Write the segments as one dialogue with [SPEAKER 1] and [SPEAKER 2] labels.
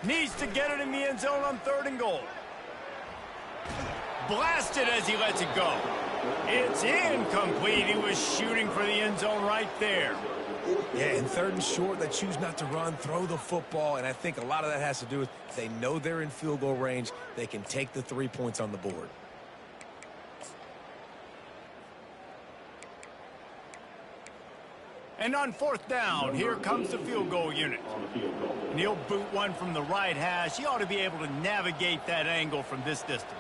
[SPEAKER 1] Needs to get it in the end zone on 3rd and goal. Blasted as he lets it go. It's incomplete. He was shooting for the end zone right there.
[SPEAKER 2] Yeah, in 3rd and short, they choose not to run, throw the football, and I think a lot of that has to do with they know they're in field goal range. They can take the 3 points on the board.
[SPEAKER 1] And on 4th down, here comes the field goal unit. And he'll boot one from the right hash. He ought to be able to navigate that angle from this distance.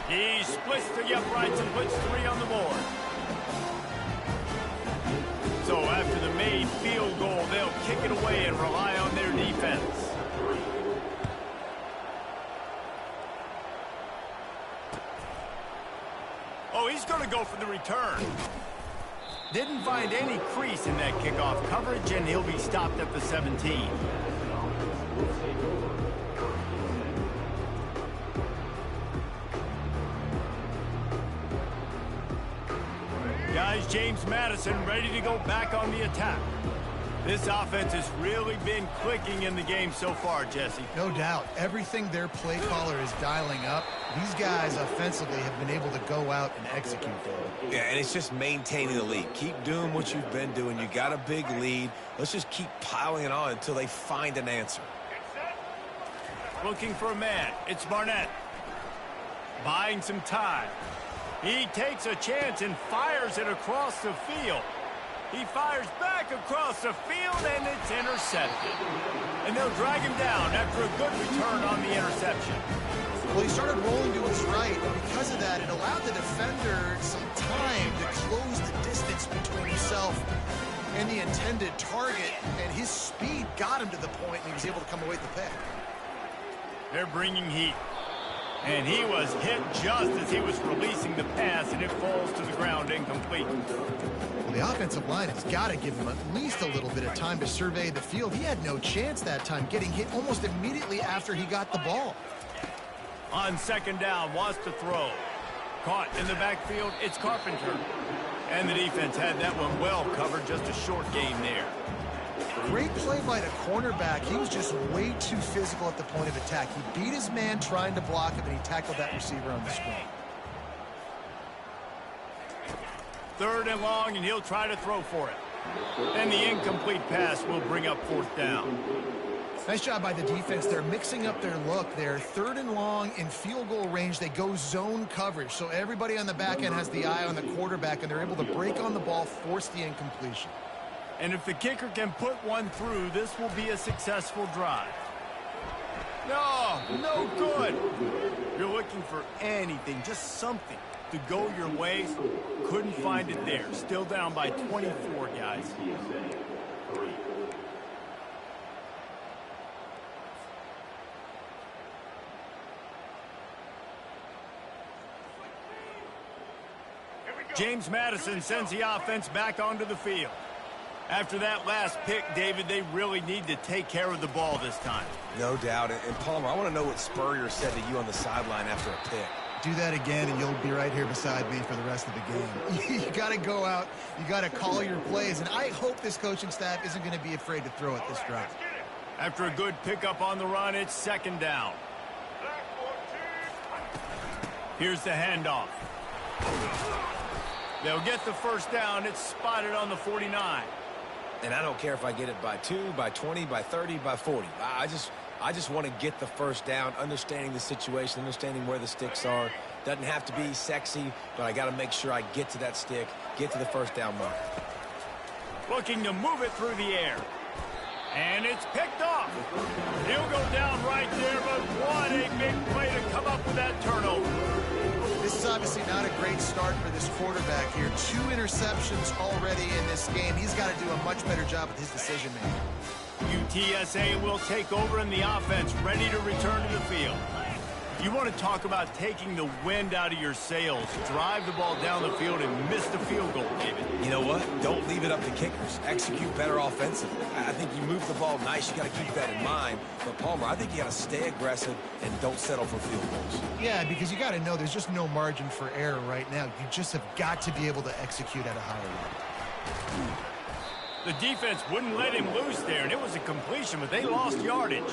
[SPEAKER 1] He splits the uprights and puts 3 on the board. So after the made field goal, they'll kick it away and rely on their defense. Oh, he's going to go for the return. Didn't find any crease in that kickoff coverage, and he'll be stopped at the 17. Guys, James Madison ready to go back on the attack. This offense has really been clicking in the game so far, Jesse.
[SPEAKER 3] No doubt. Everything their play caller is dialing up, these guys offensively have been able to go out and execute for.
[SPEAKER 2] Yeah, and it's just maintaining the lead. Keep doing what you've been doing. You got a big lead. Let's just keep piling it on until they find an answer.
[SPEAKER 1] Looking for a man. It's Barnett. Buying some time. He takes a chance and fires it across the field. He fires back across the field, and it's intercepted. And they'll drag him down after a good return on the interception.
[SPEAKER 3] Well, he started rolling to his right, and because of that, it allowed the defender some time to close the distance between himself and the intended target, and his speed got him to the point, and he was able to come away with the pick.
[SPEAKER 1] They're bringing heat. And he was hit just as he was releasing the pass, and it falls to the ground incomplete.
[SPEAKER 3] Well, the offensive line has got to give him at least a little bit of time to survey the field. He had no chance that time, getting hit almost immediately after he got the ball.
[SPEAKER 1] On 2nd down, wants to throw. Caught in the backfield, it's Carpenter. And the defense had that one well covered, just a short gain there.
[SPEAKER 3] Great play by the cornerback. He was just way too physical at the point of attack. He beat his man trying to block him, and he tackled that receiver on the screen.
[SPEAKER 1] 3rd and long, and he'll try to throw for it. And the incomplete pass will bring up 4th down.
[SPEAKER 3] Nice job by the defense. They're mixing up their look there. 3rd and long in field goal range. They go zone coverage. So everybody on the back end has the eye on the quarterback, and they're able to break on the ball, force the incompletion.
[SPEAKER 1] And if the kicker can put one through, this will be a successful drive. No good. You're looking for anything, just something to go your way. Couldn't find it there. Still down by 24, guys. James Madison sends the offense back onto the field. After that last pick, David, they really need to take care of the ball this time.
[SPEAKER 2] No doubt. And Palmer, I want to know what Spurrier said to you on the sideline after a pick.
[SPEAKER 3] Do that again, and you'll be right here beside me for the rest of the game. You got to go out. You got to call your plays, and I hope this coaching staff isn't going to be afraid to throw it this drive.
[SPEAKER 1] After a good pickup on the run, it's 2nd down. Here's the handoff. They'll get the 1st down. It's spotted on the 49.
[SPEAKER 2] And I don't care if I get it by 2, by 20, by 30, by 40. I just want to get the 1st down, understanding the situation, understanding where the sticks are. Doesn't have to be sexy, but I got to make sure I get to that stick, get to the 1st down mark.
[SPEAKER 1] Looking to move it through the air. And it's picked off. He'll go down right there, but what a big play to come up with that turnover.
[SPEAKER 3] This is obviously not a great start for this quarterback here. 2 interceptions already in this game. He's got to do a much better job with his decision-making.
[SPEAKER 1] UTSA will take over in the offense, ready to return to the field. You want to talk about taking the wind out of your sails. Drive the ball down the field and miss the field goal, David.
[SPEAKER 2] You know what? Don't leave it up to kickers. Execute better offensively. I think you move the ball nice. You got to keep that in mind. But, Palmer, I think you got to stay aggressive and don't settle for field goals.
[SPEAKER 3] Yeah, because you got to know there's just no margin for error right now. You just have got to be able to execute at a higher level.
[SPEAKER 1] The defense wouldn't let him loose there, and it was a completion, but they lost yardage.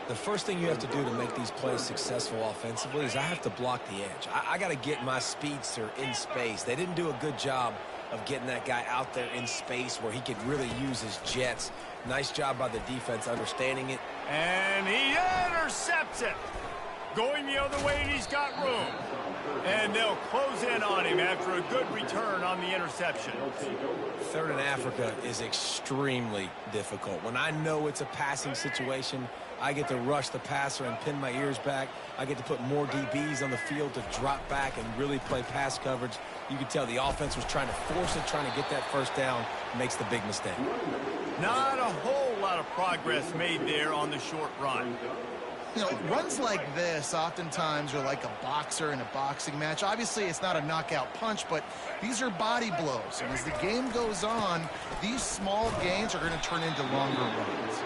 [SPEAKER 2] The first thing you have to do to make these plays successful offensively is I have to block the edge. I got to get my speedster in space. They didn't do a good job of getting that guy out there in space where he could really use his jets. Nice job by the defense understanding it.
[SPEAKER 1] And he intercepts it. Going the other way, and he's got room. And they'll close in on him after a good return on the interception.
[SPEAKER 2] Third in Africa is extremely difficult. When I know it's a passing situation, I get to rush the passer and pin my ears back. I get to put more DBs on the field to drop back and really play pass coverage. You can tell the offense was trying to force it, trying to get that first down, makes the big mistake.
[SPEAKER 1] Not a whole lot of progress made there on the short run.
[SPEAKER 3] You know, runs like this oftentimes are like a boxer in a boxing match. Obviously, it's not a knockout punch, but these are body blows. And as the game goes on, these small gains are going to turn into longer runs.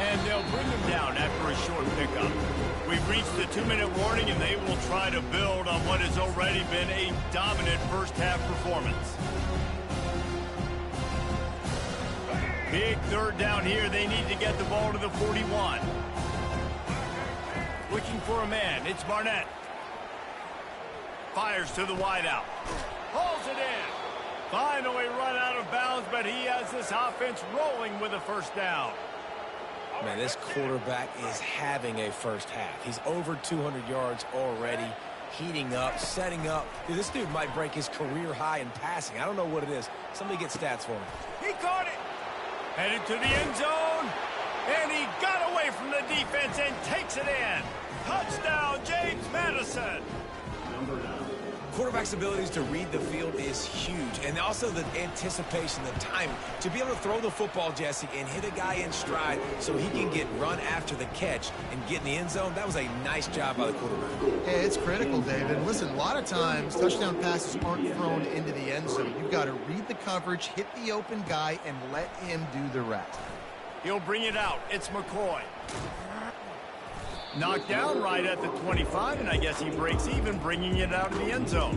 [SPEAKER 1] And they'll bring him down after a short pickup. We've reached the 2-minute warning, and they will try to build on what has already been a dominant first-half performance. Big third down here. They need to get the ball to the 41. Looking for a man. It's Barnett. Fires to the wideout. Hauls it in. Finally run out of bounds, but he has this offense rolling with a first down.
[SPEAKER 2] Man, this quarterback is having a first half. He's over 200 yards already, heating up, setting up. Dude, this dude might break his career high in passing. I don't know what it is. Somebody get stats for him.
[SPEAKER 1] He caught it. Headed to the end zone. And he got away from the defense and takes it in. Touchdown, James Madison.
[SPEAKER 2] Quarterback's abilities to read the field is huge, and also the anticipation, the timing. To be able to throw the football, Jesse, and hit a guy in stride so he can get run after the catch and get in the end zone, that was a nice job by the quarterback.
[SPEAKER 3] Yeah, it's critical, David. Listen, a lot of times touchdown passes aren't thrown into the end zone. You've got to read the coverage, hit the open guy, and let him do the rest.
[SPEAKER 1] He'll bring it out. It's McCoy. Knocked down right at the 25, and I guess he breaks even, bringing it out of the end zone.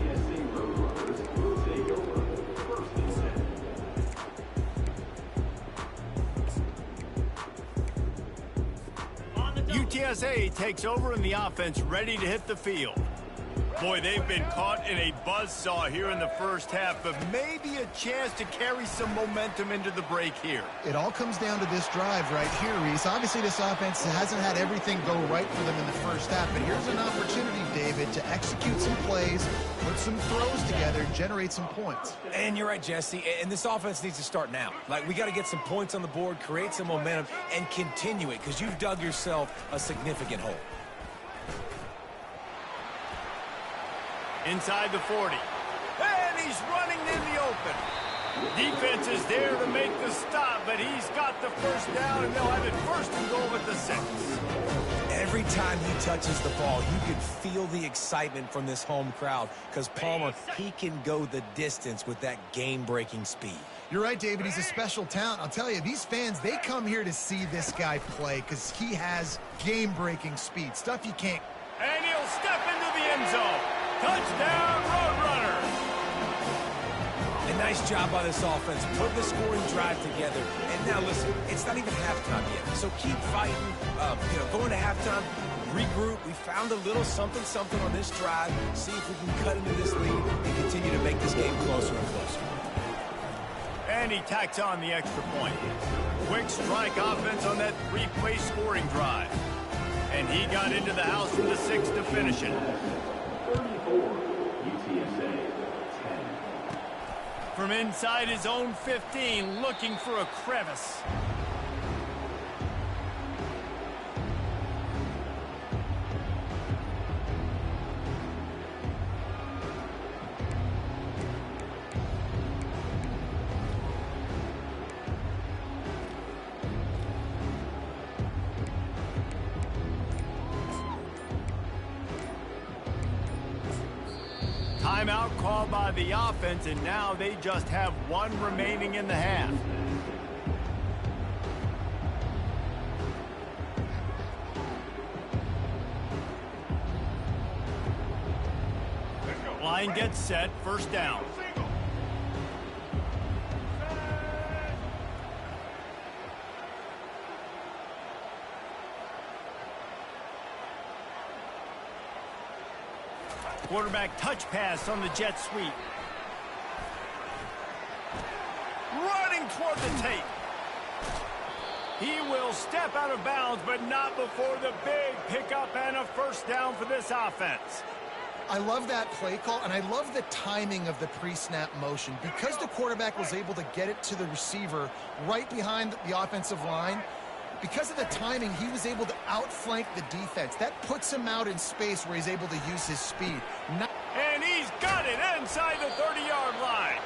[SPEAKER 1] UTSA takes over, and the offense ready to hit the field. Boy, they've been caught in a buzzsaw here in the first half, but maybe a chance to carry some momentum into the break here.
[SPEAKER 3] It all comes down to this drive right here, Reese. Obviously, this offense hasn't had everything go right for them in the first half, but here's an opportunity, David, to execute some plays, put some throws together, and generate some points.
[SPEAKER 2] And you're right, Jesse, and this offense needs to start now. Like, we got to get some points on the board, create some momentum, and continue it, because you've dug yourself a significant hole.
[SPEAKER 1] Inside the 40. And he's running in the open. Defense is there to make the stop, but he's got the first down, and they'll have it first and goal at the 6.
[SPEAKER 2] Every time he touches the ball, you can feel the excitement from this home crowd because Palmer, he can go the distance with that game-breaking speed.
[SPEAKER 3] You're right, David. He's a special talent. I'll tell you, these fans, they come here to see this guy play because he has game-breaking speed, stuff you can't.
[SPEAKER 1] And he'll step into the end zone. Touchdown, Roadrunner.
[SPEAKER 2] A nice job by this offense, put the scoring drive together. And now, listen, it's not even halftime yet, so keep fighting. Going to halftime, regroup. We found a little something on this drive. See if we can cut into this lead and continue to make this game closer and closer.
[SPEAKER 1] And he tacks on the extra point. Quick strike offense on that 3-play scoring drive. And he got into the house for the 6 to finish it.
[SPEAKER 4] 34, UTSA, 10.
[SPEAKER 1] From inside his own 15, looking for a crevice. Timeout called by the offense, and now they just have one remaining in the half. Line gets set, first down. Quarterback touch pass on the jet sweep. Running toward the tape. He will step out of bounds, but not before the big pickup and a first down for this offense.
[SPEAKER 3] I love that play call, and I love the timing of the pre-snap motion. Because the quarterback was able to get it to the receiver right behind the offensive line, because of the timing, he was able to outflank the defense. That puts him out in space where he's able to use his speed.
[SPEAKER 1] And he's got it inside the 30-yard line.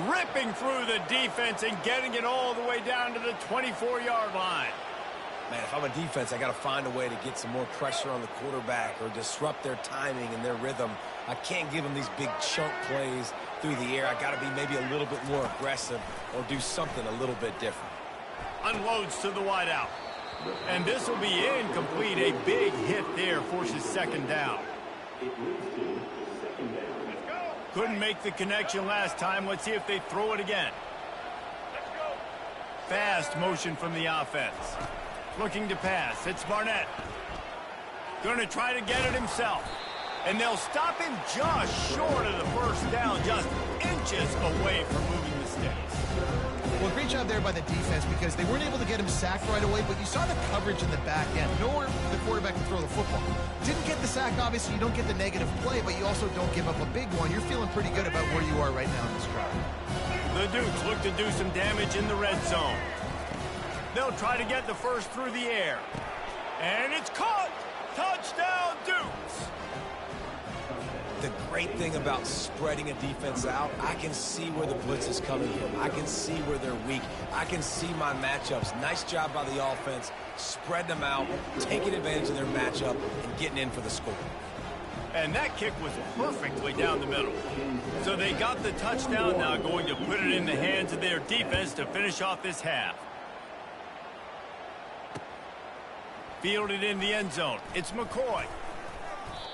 [SPEAKER 1] Ripping through the defense and getting it all the way down to the 24-yard line.
[SPEAKER 2] Man, if I'm a defense, I got to find a way to get some more pressure on the quarterback or disrupt their timing and their rhythm. I can't give them these big chunk plays through the air. I got to be maybe a little bit more aggressive or do something a little bit different.
[SPEAKER 1] Unloads to the wideout. And this will be incomplete. A big hit there forces second down. Couldn't make the connection last time. Let's see if they throw it again. Fast motion from the offense. Looking to pass. It's Barnett. Going to try to get it himself. And they'll stop him just short of the first down, just inches away from moving the sticks.
[SPEAKER 3] Well, great job there by the defense because they weren't able to get him sacked right away, but you saw the coverage in the back end. Nowhere for the quarterback to throw the football. Didn't get the sack, obviously. You don't get the negative play, but you also don't give up a big one. You're feeling pretty good about where you are right now in this drive.
[SPEAKER 1] The Dukes look to do some damage in the red zone. They'll try to get the first through the air. And it's caught! Touchdown, Dukes!
[SPEAKER 2] The great thing about spreading a defense out, I can see where the blitz is coming from. I can see where they're weak. I can see my matchups. Nice job by the offense, spreading them out, taking advantage of their matchup, and getting in for the score.
[SPEAKER 1] And that kick was perfectly down the middle. So they got the touchdown, now going to put it in the hands of their defense to finish off this half. Fielded in the end zone. It's McCoy.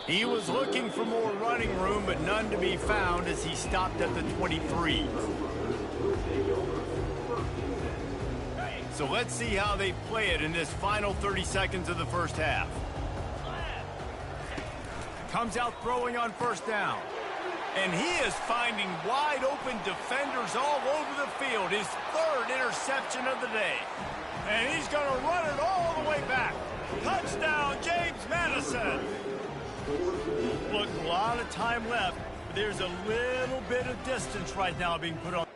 [SPEAKER 1] He was looking for more running room, but none to be found as he stopped at the 23. So let's see how they play it in this final 30 seconds of the first half. Comes out throwing on first down. And he is finding wide open defenders all over the field. His third interception of the day. And he's going to run it all the way back. Touchdown, James Madison. Look, a lot of time left. There's a little bit of distance right now being put on.